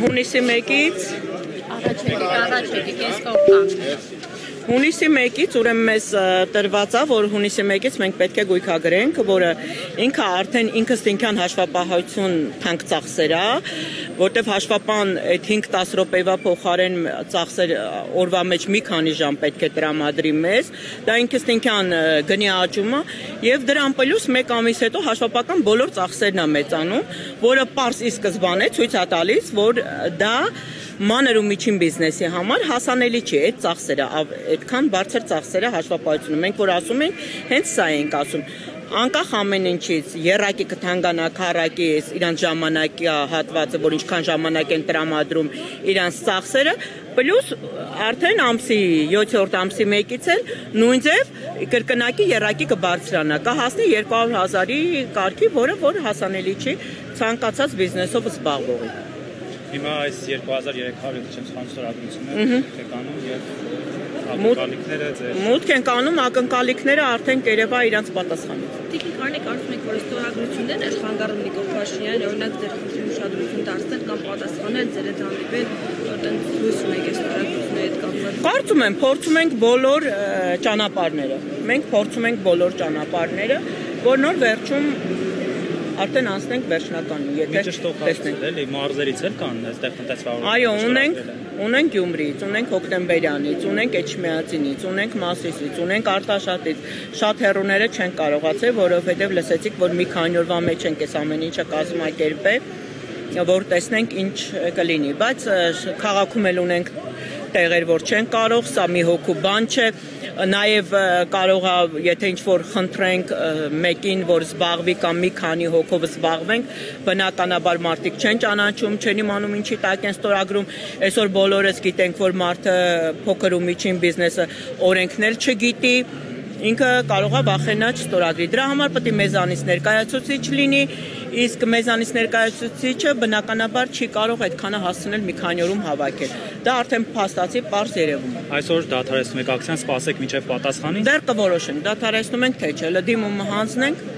Հունիսի 1-ից առաջ եկեք, ես կողք կանգնեմ։ Հունիսի 1-ից ուրեմն մեզ տրված է, որ հունիսի 1-ից մենք պետք է գույքագրենք, որը ինքը արդեն ինքնստինքյան հաշվապահություն թանկ ծախսեր է, որտեվ հաշվապահն այդ 5-10 րոպեվա փոխարեն ծախսեր օրվա մեջ մի քանի ժամ պետք է տրամադրի մեզ, դա ինքնստինքյան գնի աճում է եւ դրան պլյուս 1 ամիս հետո հաշվապահական բոլոր ծախսերն է մեծանում, որը պարզ ի սկզբանե ցույց է տալիս, որ դա մանր ու միջին բիզնեսի համար հասանելի չի այդ ծախսերը, այդքան բարձր ծախսերը հաշվապահությունը։ Մենք որ ասում ենք, հենց սա ենք ասում։ Անկախ ամեն ինչից երակի կթանկանա քառակի իրանց ժամանակի հատվածը, որ ինչքան ժամանակ են տրամադրում իրանց ծախսերը, պլյուս արդեն ամսի 7-րդ ամսի 1-ից էլ նույն ձև կրկնակի երակի կբարձրանա, կհասնի 200,000-ի կարգի, որը որ հասանելի չի ցանկացած բիզնեսով զբաղվողի։ Հիմա այս 2300 չեմ ստորագրությունը կանում եւ ակնկալիքները ձեր մուտք են կանում ակնկալիքները արդեն կերևա իրանց պատասխանից։ Տիկին Կարնիկ կարծում եք, որ ստորագրություններն Աշխանգարում Նիկոլ Փաշինյանն օրինակ ձեր խնդրին ուշադրություն դարձնել կամ պատասխանել ձեր հետ հանդիպել, որ տենց լույս ունեք այս ստորագրությունների հետ կապված։ Կարծում եմ, փորձում ենք բոլոր ճանապարհները։ Մենք փորձում ենք բոլոր ճանապարհները, որ նոր վերջում արդեն անցնենք վերջնականին, եթե տեսնենք, էլի մարզերից էլ կան այստեղ տնտեսվարող։ Այո, ունենք Գյումրիից, ունենք Հոկտեմբերյանից, ունենք Էջմիածինից, ունենք Մասիսից, ունենք Արտաշատից։ Շատ հեռուները չեն կարողացել, որովհետև լսեցիք, որ մի քանի օրվա մեջ ենք այս ամեն ինչը կազմակերպել, որ տեսնենք ինչ կլինի, բայց քաղաքում էլ ունենք տեղեր, որ չեն կարող, սա մի հոգու բան չէ, նաև կարող է, եթե ինչ-որ խնդրենք մեկին, որ զբաղվի կամ մի քանի հոգով զբաղվենք, բնականաբար մարդիկ չեն ճանաչում, չեն իմանում ինչի տակ են ստորագրում, այսօր բոլորս գիտենք, որ մարդը փոքր ու միջին բիզնեսը օրենքներ չգիտի, ինքը կարող է վախենա չստորագրի։ Դրա համար պետք է մեզանից ներկայացուցիչ լինի, իսկ մեզանից ներկայացուցիչը բնականաբար չի կարող այդքանը հասցնել մի քանի օրում հավաքել։ Դա արդեն փաստացի պարզ երևում է։ Այսօր դադարեցնում եք ակցիան, սպասեք մինչև պատասխանի։ Դեռ կորոշենք, դադարեցնում ենք թե չէ, դիմումը հանձնենք։